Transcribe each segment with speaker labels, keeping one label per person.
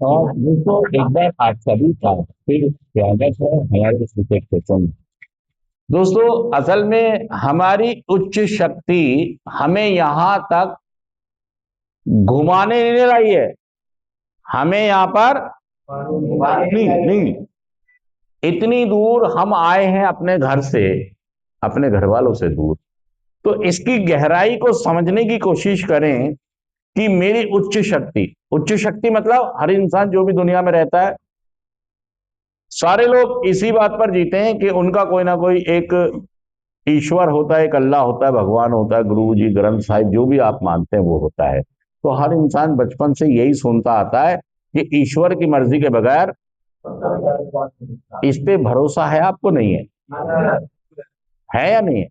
Speaker 1: और दोस्तों एक बार आप सभी का फिर स्वागत है हमारे इस विशेष सेशन में। दोस्तों असल में हमारी उच्च शक्ति हमें यहाँ तक घुमाने नहीं लाई है, हमें यहाँ पर नहीं नहीं, इतनी दूर हम आए हैं अपने घर से, अपने घर वालों से दूर। तो इसकी गहराई को समझने की कोशिश करें कि मेरी उच्च शक्ति मतलब हर इंसान जो भी दुनिया में रहता है, सारे लोग इसी बात पर जीते हैं कि उनका कोई ना कोई एक ईश्वर होता है, एक अल्लाह होता है, भगवान होता है, गुरु जी, ग्रंथ साहिब, जो भी आप मानते हैं वो होता है। तो हर इंसान बचपन से यही सुनता आता है कि ईश्वर की मर्जी के बगैर, इस पे भरोसा है आपको? नहीं है या नहीं है?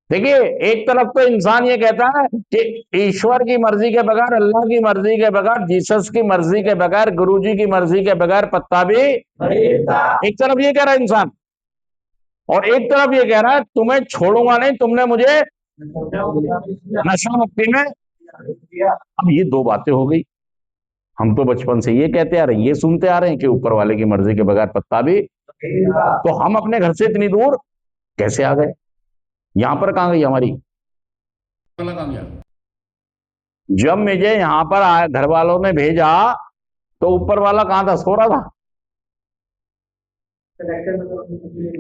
Speaker 1: देखिए, एक तरफ तो इंसान ये कहता है कि ईश्वर की मर्जी के बगैर, अल्लाह की मर्जी के बगैर, जीसस की मर्जी के बगैर, गुरुजी की मर्जी के बगैर पत्ता भी, एक तरफ ये कह रहा है इंसान, और एक तरफ ये कह रहा है तुम्हें छोड़ूंगा नहीं, तुमने मुझे नशा मुक्ति में। अब ये दो बातें हो गई। हम तो बचपन से ये कहते आ रहे हैं, ये सुनते आ रहे हैं कि ऊपर वाले की मर्जी के बगैर पत्ता भी, तो हम अपने घर से इतनी दूर कैसे आ गए? यहां पर कहां गई हमारी? जब मुझे यहां पर घर वालों ने भेजा तो ऊपर वाला कहां था? सो रहा था।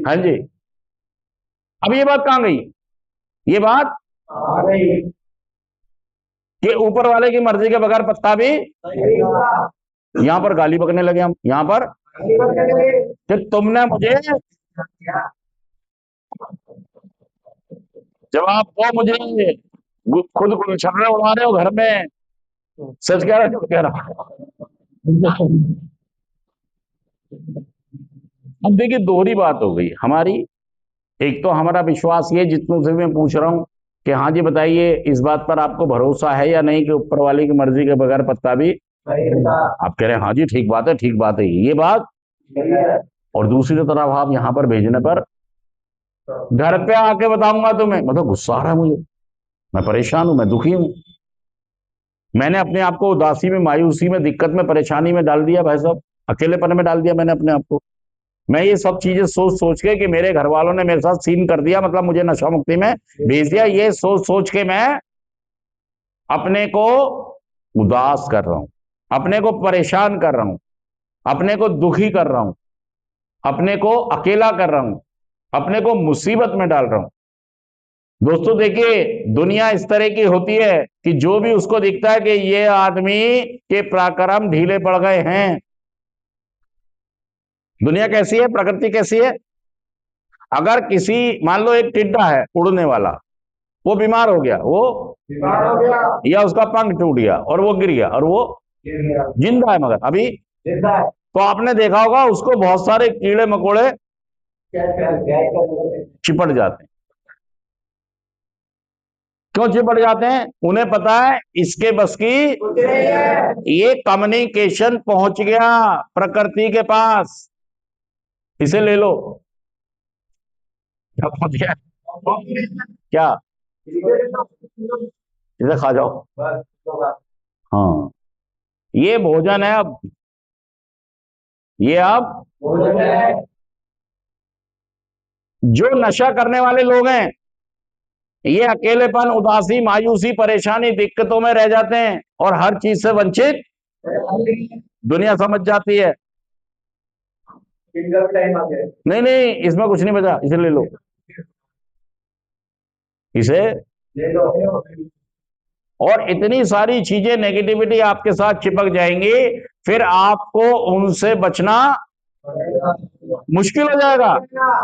Speaker 1: हाँ जी। अब ये बात कहां गई? ये बात कि ऊपर वाले की मर्जी के बगैर पत्ता भी, यहां पर गाली बकने लगे हम, यहां पर कि तुमने मुझे, जब आप वो मुझे खुद गुलछर्रे उड़ा रहे हो घर में, सच कह रहा है झूठ कह रहा? अब देखिए, दोहरी बात हो गई हमारी। एक तो हमारा विश्वास ये, जितनों से मैं पूछ रहा हूं कि हाँ जी बताइए, इस बात पर आपको भरोसा है या नहीं कि ऊपर वाले की मर्जी के बगैर पत्ता भी, आप कह रहे हैं हाँ जी ठीक बात है, ठीक बात है, ये बात। और दूसरी तरफ आप यहां पर भेजने पर, घर पे आके बताऊंगा तुम्हें, मतलब गुस्सा आ रहा है मुझे, मैं परेशान हूं, मैं दुखी हूं, मैंने अपने आप को उदासी में, मायूसी में, दिक्कत में, परेशानी में डाल दिया भाई साहब, अकेलेपन में डाल दिया मैंने अपने आप को। मैं ये सब चीजें सोच सोच के कि मेरे घर वालों ने मेरे साथ सीन कर दिया, मतलब मुझे नशा मुक्ति में भेज दिया, ये सोच सोच के मैं अपने को उदास कर रहा हूं, अपने को परेशान कर रहा हूं, अपने को दुखी कर रहा हूं, अपने को अकेला कर रहा हूं, अपने को मुसीबत में डाल रहा हूं। दोस्तों देखिए, दुनिया इस तरह की होती है कि जो भी उसको दिखता है कि ये आदमी के पराक्रम ढीले पड़ गए हैं। दुनिया कैसी है, प्रकृति कैसी है? अगर किसी, मान लो एक टिड्डा है उड़ने वाला, वो बीमार हो गया, वो बीमार हो गया, या उसका पंख टूट गया और वो गिर गया, और वो जिंदा है मगर अभी, तो आपने देखा होगा उसको बहुत सारे कीड़े मकोड़े चिपट जाते हैं। क्यों चिपट जाते हैं? उन्हें पता है इसके बस की, ये कम्युनिकेशन पहुंच गया प्रकृति के पास, इसे ले लो। क्या पहुंच गया? क्या? इसे खा जाओ। हाँ, ये भोजन है अब, ये अब जो नशा करने वाले लोग हैं, ये अकेलेपन, उदासी, मायूसी, परेशानी, दिक्कतों में रह जाते हैं और हर चीज से वंचित दुनिया समझ जाती है। नहीं नहीं, इसमें कुछ नहीं बचा, इसे ले लो, इसे ले लो। और इतनी सारी चीजें, नेगेटिविटी आपके साथ चिपक जाएंगी, फिर आपको उनसे बचना मुश्किल हो जाएगा।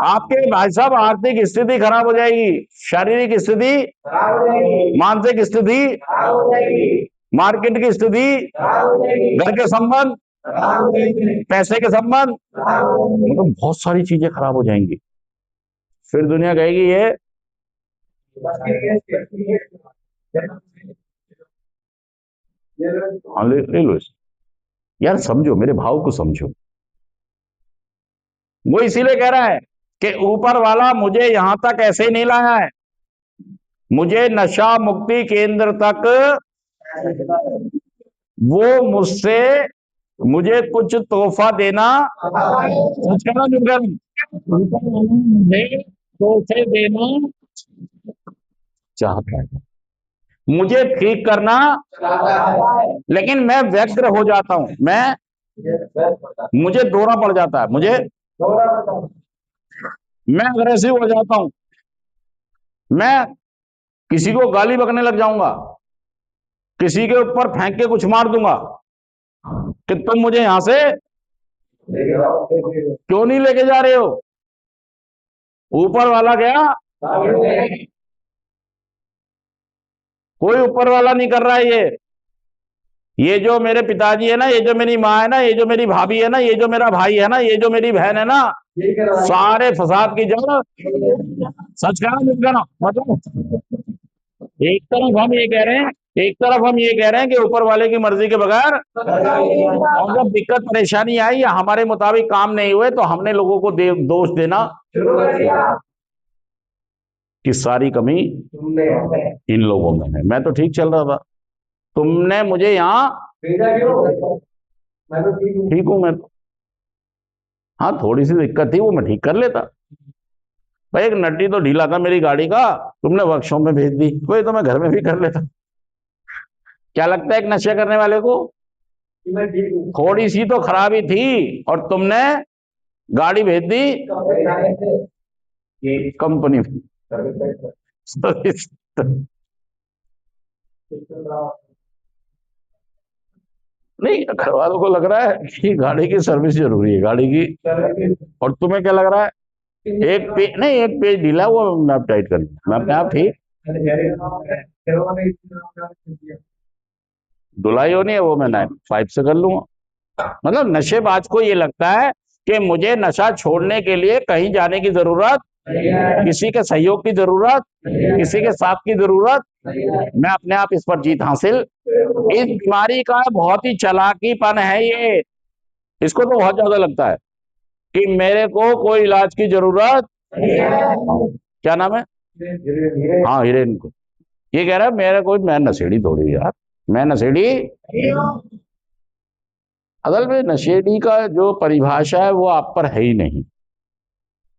Speaker 1: आपके भाई साहब आर्थिक स्थिति खराब हो जाएगी, शारीरिक स्थिति खराब हो जाएगी, मानसिक स्थिति खराब हो जाएगी, मार्केट की स्थिति खराब हो जाएगी, घर के संबंध खराब हो जाएंगे, पैसे के संबंध खराब हो जाएंगे, मतलब बहुत सारी चीजें खराब हो जाएंगी। फिर दुनिया कहेगी ये, हाँ ले लो इसे। यार समझो, मेरे भाव को समझो। वो इसीलिए कह रहा है कि ऊपर वाला मुझे यहां तक ऐसे नहीं लाया है, मुझे नशा मुक्ति केंद्र तक वो मुझसे मुझे कुछ तोहफा देना, मुझे तोहफे देना चाहता है, मुझे ठीक करना, लेकिन मैं व्यग्र हो जाता हूं, मुझे दौरा पड़ जाता है, मैं अग्रेसिव हो जाता हूं, मैं किसी को गाली बकने लग जाऊंगा, किसी के ऊपर फेंक के कुछ मार दूंगा कि तुम मुझे यहां से क्यों नहीं लेके जा रहे हो। ऊपर वाला गया, कोई ऊपर वाला नहीं कर रहा है। ये जो मेरे पिताजी है ना, ये जो मेरी माँ है ना, ये जो मेरी भाभी है ना, ये जो मेरा भाई है ना, ये जो मेरी बहन है ना, सारे फसाद की जड़, सच कहना मतलब एक तरफ हम ये कह रहे हैं, एक तरफ हम ये कह रहे हैं कि ऊपर वाले की मर्जी के बगैर, और जब दिक्कत परेशानी आई या हमारे मुताबिक काम नहीं हुए तो हमने लोगों को दोष देना कि सारी कमी इन लोगों में है। मैं तो ठीक चल रहा था, तुमने मुझे यहाँ ठीक हूं मैं तो, हाँ थोड़ी सी दिक्कत थी वो मैं ठीक कर लेता भाई। एक नट्टी तो ढीला था मेरी गाड़ी का, तुमने वर्कशॉप में भेज दी, कोई तो मैं घर में भी कर लेता। क्या लगता है एक नशे करने वाले को? थोड़ी सी तो खराबी थी और तुमने गाड़ी भेज दी कंपनी नहीं, घर वालों को लग रहा है कि गाड़ी की सर्विस जरूरी है, गाड़ी की, और तुम्हें क्या लग रहा है एक पेज नहीं, एक पेज ढीला वो मैं टाइट कर लूं, मैं अपने आप ठीक। धुलाई होनी है वो मैं पाइप से कर लूंगा। मतलब नशेबाज को ये लगता है कि मुझे नशा छोड़ने के लिए कहीं जाने की जरूरत, किसी के सहयोग की जरूरत, किसी के साथ की जरूरत, मैं अपने आप इस पर जीत हासिल। इस बीमारी का बहुत ही चालाकीपन है ये, इसको तो बहुत ज्यादा लगता है कि मेरे को कोई इलाज की जरूरत, क्या नाम है, हाँ हिरेन को, ये कह रहा है मेरा कोई, मैं नशेड़ी थोड़ी यार, मैं नशेड़ी, असल में नशेड़ी का जो परिभाषा है वो आप पर है ही नहीं।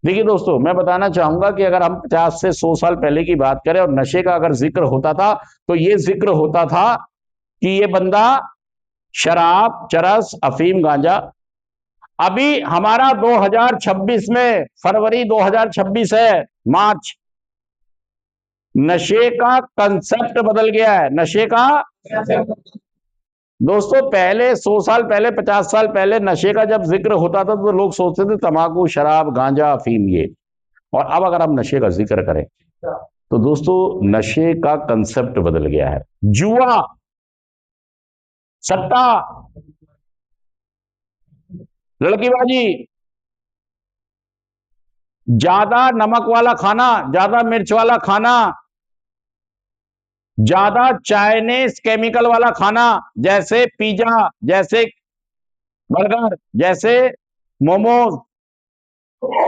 Speaker 1: देखिए दोस्तों, मैं बताना चाहूंगा कि अगर हम 50 से 100 साल पहले की बात करें और नशे का अगर जिक्र होता था तो ये जिक्र होता था कि ये बंदा शराब, चरस, अफीम, गांजा। अभी हमारा 2026 में फरवरी 2026 है, मार्च, नशे का कंसेप्ट बदल गया है, नशे का। दोस्तों पहले 100 साल पहले, 50 साल पहले नशे का जब जिक्र होता था तो लोग सोचते थे तंबाकू, शराब, गांजा, अफीम ये। और अब अगर हम नशे का जिक्र करें तो दोस्तों नशे का कंसेप्ट बदल गया है। जुआ, सट्टा, लड़कीबाजी, ज्यादा नमक वाला खाना, ज्यादा मिर्च वाला खाना, ज्यादा चाइनीज केमिकल वाला खाना, जैसे पिज्जा, जैसे बर्गर, जैसे मोमोज।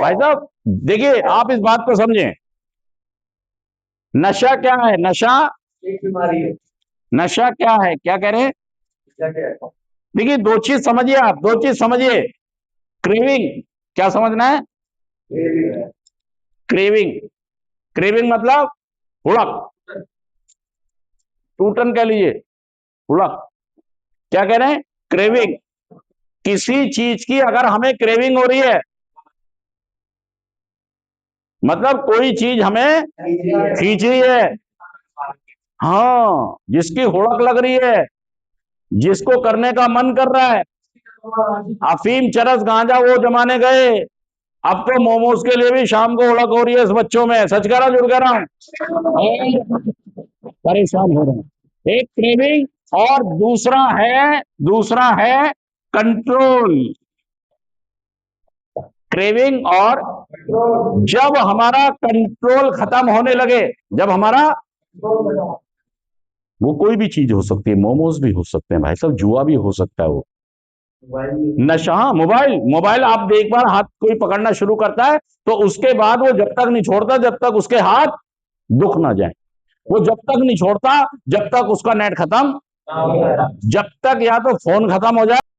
Speaker 1: भाई साहब देखिए, आप इस बात को समझें, नशा क्या है? नशा एक बीमारी है। नशा क्या है, क्या कह रहे हैं? देखिए दो चीज समझिए, आप दो चीज समझिए। क्रेविंग, क्या समझना है? क्रेविंग, क्रेविंग मतलब हुड़क, टूटन कह लीजिए, हुड़क। क्या कह रहे हैं? क्रेविंग। किसी चीज की अगर हमें क्रेविंग हो रही है, मतलब कोई चीज हमें खींच रही है, हाँ जिसकी हुड़क लग रही है, जिसको करने का मन कर रहा है। अफीम, चरस, गांजा वो जमाने गए, अब तो मोमोज के लिए भी शाम को हुड़क हो रही है इस बच्चों में, सच कह रहा जुड़ कह रहा हूं, परेशान हो रहे हैं। एक क्रेविंग, और दूसरा है कंट्रोल। क्रेविंग, और जब हमारा कंट्रोल खत्म होने लगे, जब हमारा, वो कोई भी चीज हो सकती है, मोमोज भी हो सकते हैं भाई साहब, जुआ भी हो सकता है, वो नशा, मोबाइल, मोबाइल आप एक बार हाथ कोई पकड़ना शुरू करता है तो उसके बाद वो जब तक नहीं छोड़ता जब तक उसके हाथ दुख ना जाए, वो जब तक नहीं छोड़ता जब तक उसका नेट खत्म जब तक या तो फोन खत्म हो जाए